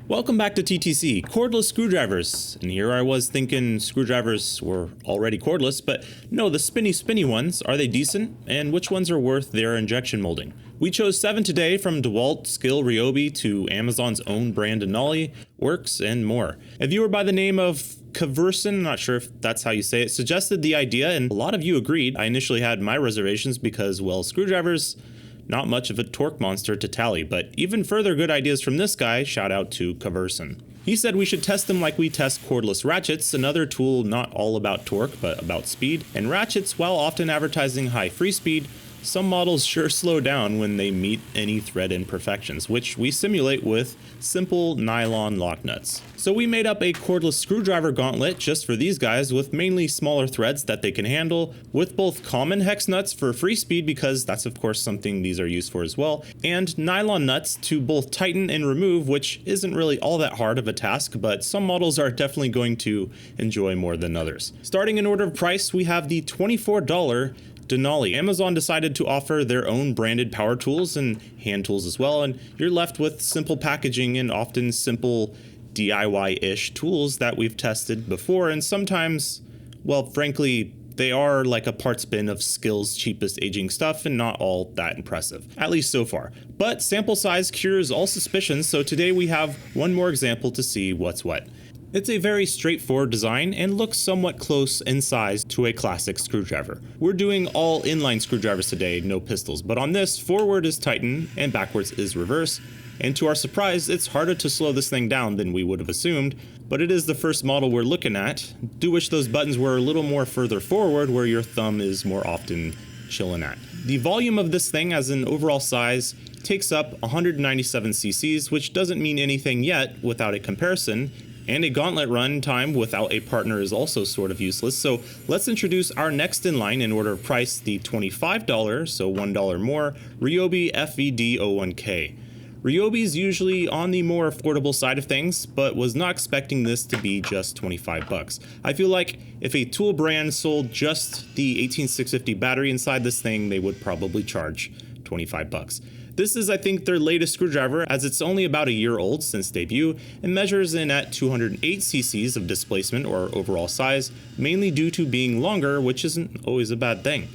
Welcome back to TTC, cordless screwdrivers. And here I was thinking screwdrivers were already cordless, but no, the spinny ones, are they decent? And which ones are worth their injection molding? We chose 7 today, from DeWALT, Skil, Ryobi to Amazon's own brand Denali, Works, and more. A viewer by the name of Craftsman, not sure if that's how you say it, suggested the idea, and a lot of you agreed. I initially had my reservations because, well, screwdrivers, not much of a torque monster to tally, but even further good ideas from this guy. Shout out to Craftsman. He said we should test them like we test cordless ratchets, another tool not all about torque but about speed. And ratchets, while often advertising high free speed, some models sure slow down when they meet any thread imperfections, which we simulate with simple nylon lock nuts. So we made up a cordless screwdriver gauntlet just for these guys, with mainly smaller threads that they can handle, with both common hex nuts for free speed, because that's of course something these are used for as well, and nylon nuts to both tighten and remove, which isn't really all that hard of a task, but some models are definitely going to enjoy more than others. Starting in order of price, we have the $24 Denali. Amazon decided to offer their own branded power tools and hand tools as well, and you're left with simple packaging and often simple DIY-ish tools that we've tested before, and sometimes, well, frankly, they are like a parts bin of Skil's cheapest aging stuff and not all that impressive, at least so far. But sample size cures all suspicions, so today we have one more example to see what's what. It's a very straightforward design and looks somewhat close in size to a classic screwdriver. We're doing all inline screwdrivers today, no pistols, but on this, forward is Tighten and backwards is reverse. And to our surprise, it's harder to slow this thing down than we would have assumed, but it is the first model we're looking at. Do wish those buttons were a little more further forward where your thumb is more often chilling at. The volume of this thing as an overall size takes up 197 cc's, which doesn't mean anything yet without a comparison. And a gauntlet run time without a partner is also sort of useless, so let's introduce our next in line in order of price, the $25, so $1 more, Ryobi FVD01K. Ryobi is usually on the more affordable side of things, but was not expecting this to be just 25 bucks. I feel like if a tool brand sold just the 18650 battery inside this thing, they would probably charge 25 bucks. This is, I think, their latest screwdriver, as it's only about a year old since debut and measures in at 208 cc's of displacement or overall size, mainly due to being longer, which isn't always a bad thing.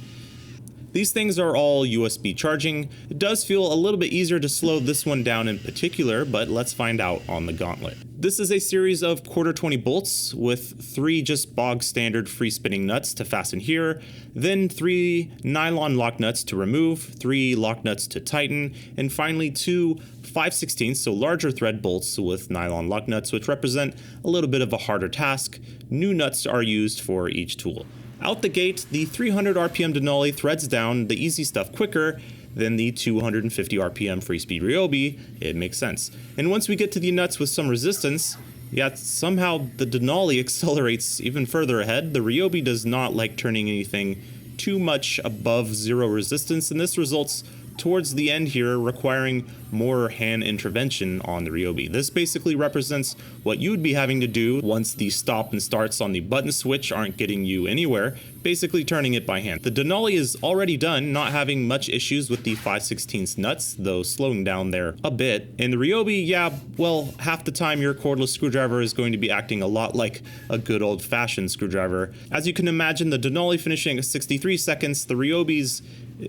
These things are all USB charging. It does feel a little bit easier to slow this one down in particular, but let's find out on the gauntlet. This is a series of 1/4 bolts with 3 just bog standard free spinning nuts to fasten here, then 3 nylon lock nuts to remove, 3 lock nuts to tighten, and finally 2 5/16, so larger thread bolts with nylon lock nuts, which represent a little bit of a harder task. New nuts are used for each tool. Out the gate, the 300 RPM Denali threads down the easy stuff quicker than the 250 RPM free speed Ryobi. It makes sense. And once we get to the nuts with some resistance, yet somehow the Denali accelerates even further ahead. The Ryobi does not like turning anything too much above 0 resistance, and this results towards the end here requiring more hand intervention on the Ryobi. This basically represents what you would be having to do once the stop and starts on the button switch aren't getting you anywhere, basically turning it by hand. The Denali is already done, not having much issues with the 5/16 nuts, though slowing down there a bit. And the Ryobi, yeah, well, half the time your cordless screwdriver is going to be acting a lot like a good old-fashioned screwdriver. As you can imagine, the Denali finishing at 63 seconds, the Ryobi's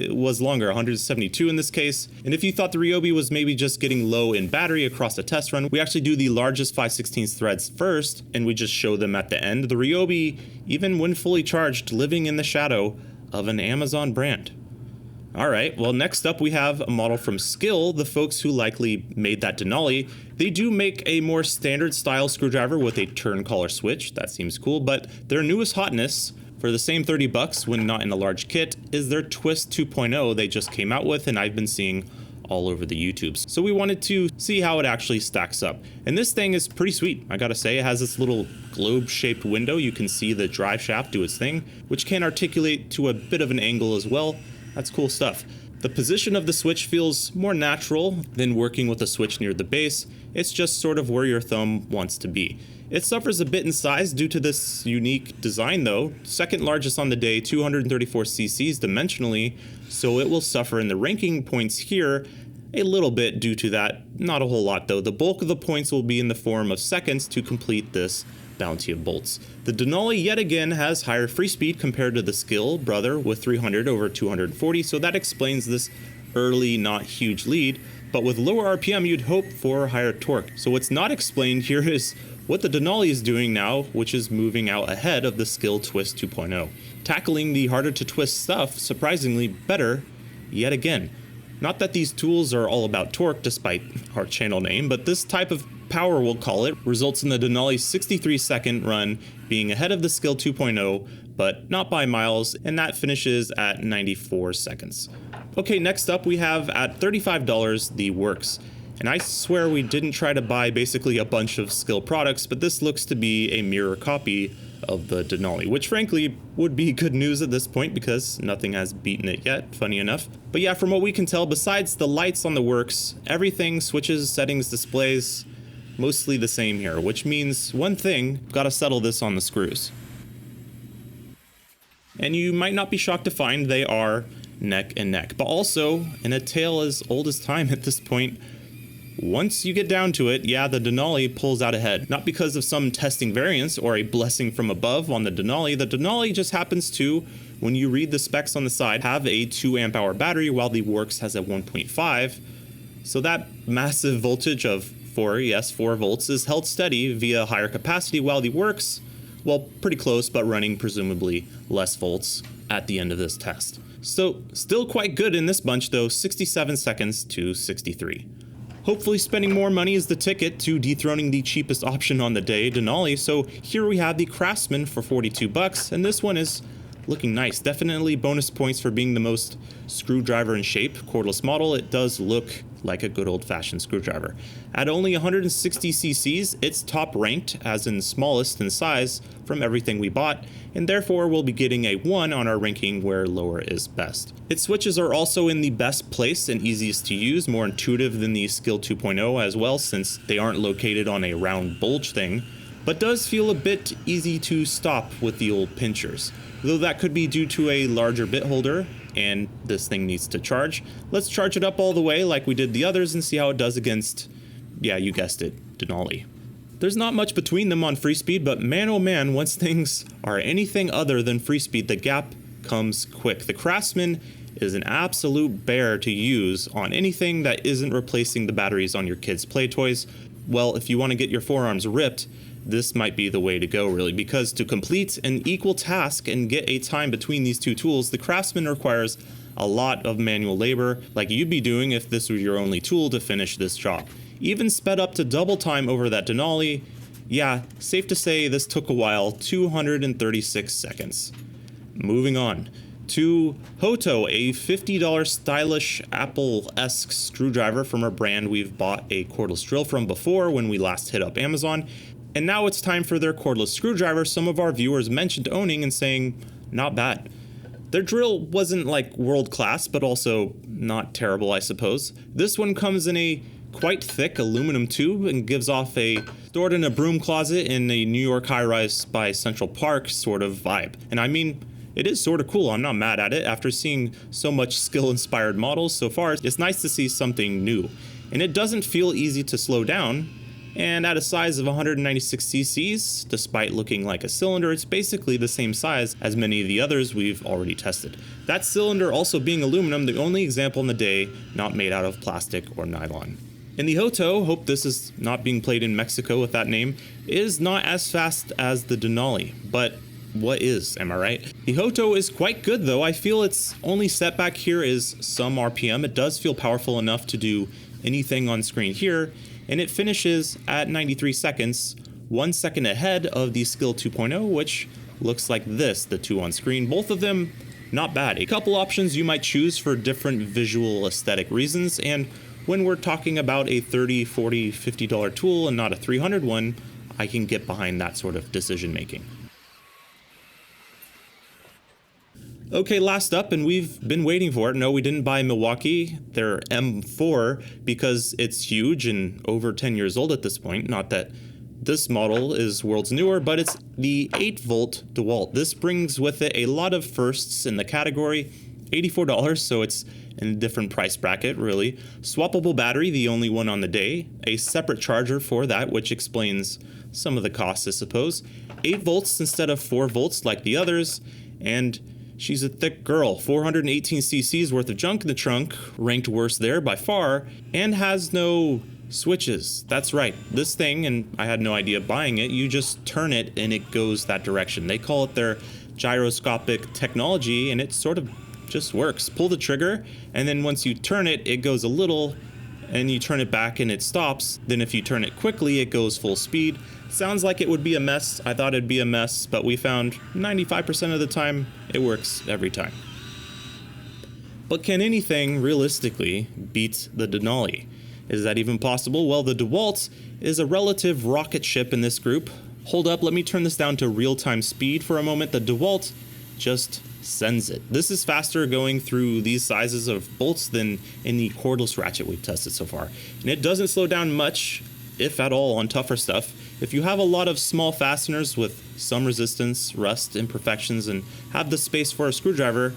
was longer, 172 in this case. And if you thought the Ryobi was maybe just getting low in battery across a test run, we actually do the largest 5/16 threads first, and we just show them at the end. The Ryobi, even when fully charged, living in the shadow of an Amazon brand. Alright, well, next up we have a model from Skil, the folks who likely made that Denali. They do make a more standard style screwdriver with a turn collar switch. That seems cool, but their newest hotness, for the same 30 bucks when not in a large kit, is their Twist 2.0 they just came out with, and I've been seeing all over the YouTubes. So we wanted to see how it actually stacks up. And this thing is pretty sweet, I gotta say. It has this little globe-shaped window. You can see the drive shaft do its thing, which can articulate to a bit of an angle as well. That's cool stuff. The position of the switch feels more natural than working with a switch near the base. It's just sort of where your thumb wants to be. It suffers a bit in size due to this unique design though, second largest on the day, 234 cc's dimensionally, so it will suffer in the ranking points here a little bit due to that, not a whole lot though. The bulk of the points will be in the form of seconds to complete this bounty of bolts. The Denali yet again has higher free speed compared to the Skil brother with 300 over 240, so that explains this early not huge lead, but with lower RPM you'd hope for higher torque. So what's not explained here is what the Denali is doing now, which is moving out ahead of the Skil Twist 2.0, tackling the harder to twist stuff surprisingly better yet again. Not that these tools are all about torque despite our channel name, but this type of power, we'll call it, results in the Denali's 63-second run being ahead of the Skil 2.0, but not by miles, and that finishes at 94 seconds. Okay, next up we have at $35 the Works. And I swear we didn't try to buy basically a bunch of Skil products, but this looks to be a mirror copy of the Denali, which frankly would be good news at this point because nothing has beaten it yet, funny enough. But yeah, from what we can tell, besides the lights on the Works, everything, switches, settings, displays, mostly the same here, which means one thing, gotta settle this on the screws. And you might not be shocked to find they are neck and neck, but also in a tale as old as time at this point. Once you get down to it, yeah, the Denali pulls out ahead. Not because of some testing variance or a blessing from above on the Denali just happens to, when you read the specs on the side, have a 2 amp hour battery while the Works has a 1.5. So that massive voltage of 4 volts is held steady via higher capacity while the Works, well, pretty close, but running presumably less volts at the end of this test. So still quite good in this bunch though, 67 seconds to 63. Hopefully spending more money is the ticket to dethroning the cheapest option on the day, Denali. So here we have the Craftsman for 42 bucks, and this one is looking nice. Definitely bonus points for being the most screwdriver in shape cordless model. It does look like a good old-fashioned screwdriver. At only 160 cc's, it's top ranked, as in smallest in size from everything we bought, and therefore we'll be getting a 1 on our ranking where lower is best. Its switches are also in the best place and easiest to use, more intuitive than the Skil 2.0 as well, since they aren't located on a round bulge thing, but does feel a bit easy to stop with the old pinchers. Though that could be due to a larger bit holder, and this thing needs to charge. Let's charge it up all the way like we did the others and see how it does against, yeah, you guessed it, Denali. There's not much between them on free speed, but man oh man, once things are anything other than free speed, the gap comes quick. The Craftsman is an absolute bear to use on anything that isn't replacing the batteries on your kids' play toys. Well, if you want to get your forearms ripped, this might be the way to go really, because to complete an equal task and get a time between these two tools, the Craftsman requires a lot of manual labor, like you'd be doing if this were your only tool to finish this job. Even sped up to double time over that Denali, yeah, safe to say this took a while, 236 seconds. Moving on to Hoto, a $50 stylish Apple-esque screwdriver from a brand we've bought a cordless drill from before when we last hit up Amazon. And now it's time for their cordless screwdriver some of our viewers mentioned owning and saying, not bad. Their drill wasn't like world class, but also not terrible, I suppose. This one comes in a quite thick aluminum tube and gives off a stored in a broom closet in a New York high-rise by Central Park sort of vibe. And I mean, it is sort of cool, I'm not mad at it. After seeing so much Skil-inspired models so far, it's nice to see something new. And it doesn't feel easy to slow down. And at a size of 196 cc's, despite looking like a cylinder, it's basically the same size as many of the others we've already tested. That cylinder also being aluminum, the only example in the day not made out of plastic or nylon. And the Hoto, hope this is not being played in Mexico with that name, is not as fast as the Denali, but what is, am I right? The Hoto is quite good though. I feel its only setback here is some RPM. It does feel powerful enough to do anything on screen here, and it finishes at 93 seconds, 1 second ahead of the Skil 2.0, which looks like this, the two on screen. Both of them not bad. A couple options you might choose for different visual aesthetic reasons, and when we're talking about a $30, $40, $50 tool and not a $300 one, I can get behind that sort of decision making. Okay, last up, and we've been waiting for it. No, we didn't buy Milwaukee, their M4, because it's huge and over 10 years old at this point. Not that this model is world's newer, but it's the 8-volt DeWALT. This brings with it a lot of firsts in the category. $84, so it's in a different price bracket, really. Swappable battery, the only one on the day. A separate charger for that, which explains some of the costs, I suppose. 8 volts instead of 4 volts like the others. And she's a thick girl. 418 cc's worth of junk in the trunk, ranked worst there by far, and has no switches. That's right, this thing, and I had no idea buying it, you just turn it and it goes that direction. They call it their gyroscopic technology, and it sort of just works. Pull the trigger, and then once you turn it, it goes a little, and you turn it back and it stops. Then if you turn it quickly, it goes full speed. Sounds like it would be a mess. I thought it'd be a mess, but we found 95% of the time it works every time. But can anything realistically beat the Denali? Is that even possible? Well, the DeWALT is a relative rocket ship in this group. Hold up, let me turn this down to real-time speed for a moment. The DeWALT just sends it. This is faster going through these sizes of bolts than in the cordless ratchet we've tested so far. And it doesn't slow down much, if at all, on tougher stuff. If you have a lot of small fasteners with some resistance, rust, imperfections, and have the space for a screwdriver,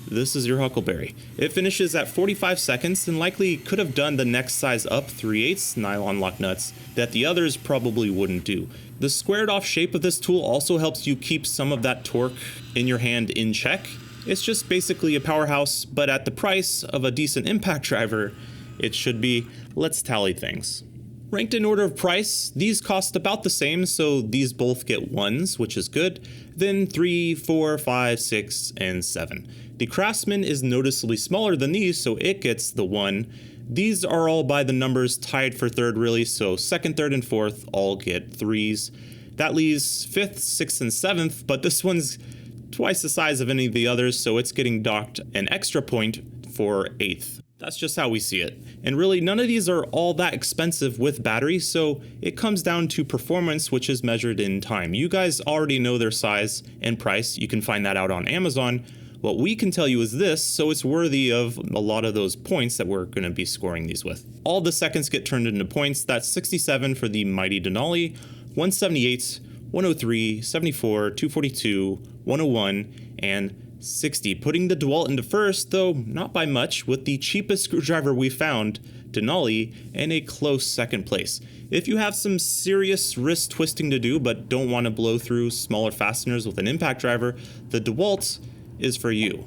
this is your huckleberry. It finishes at 45 seconds and likely could have done the next size up 3/8 nylon lock nuts that the others probably wouldn't do. The squared off shape of this tool also helps you keep some of that torque in your hand in check. It's just basically a powerhouse, but at the price of a decent impact driver, it should be. Let's tally things. Ranked in order of price, these cost about the same, so these both get 1s, which is good, then 3, 4, 5, 6, and 7. The Craftsman is noticeably smaller than these, so it gets the 1. These are all by the numbers tied for third, really, so 2nd, 3rd, and 4th all get 3s. That leaves 5th, 6th, and 7th, but this one's twice the size of any of the others, so it's getting docked an extra point for 8th. That's just how we see it. And really, none of these are all that expensive with batteries, so it comes down to performance, which is measured in time. You guys already know their size and price. You can find that out on Amazon. What we can tell you is this, so it's worthy of a lot of those points that we're going to be scoring these with. All the seconds get turned into points. That's 67 for the mighty Denali, 178, 103, 74, 242, 101, and 60, putting the DeWALT into first, though not by much, with the cheapest screwdriver we found, Denali, in a close second place. If you have some serious wrist twisting to do but don't want to blow through smaller fasteners with an impact driver, the DeWALT is for you.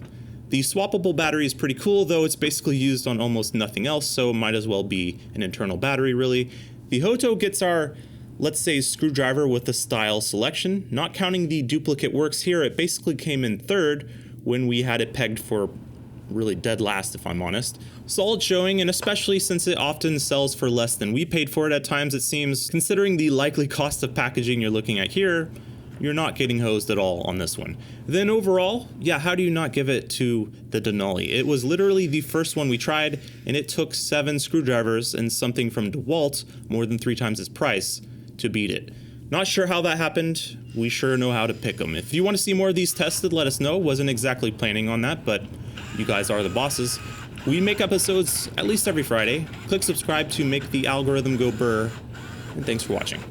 The swappable battery is pretty cool, though it's basically used on almost nothing else, so it might as well be an internal battery, really. The Hoto gets our, let's say, screwdriver with the style selection. Not counting the duplicate works here, it basically came in third when we had it pegged for really dead last, if I'm honest. Solid showing, and especially since it often sells for less than we paid for it at times, it seems. Considering the likely cost of packaging you're looking at here, you're not getting hosed at all on this one. Then overall, yeah, how do you not give it to the Denali? It was literally the first one we tried, and it took 7 screwdrivers and something from DeWALT, more than 3 times its price, to beat it. Not sure how that happened. We sure know how to pick them. If you want to see more of these tested, let us know. Wasn't exactly planning on that, but you guys are the bosses. We make episodes at least every Friday. Click subscribe to make the algorithm go burr, and thanks for watching.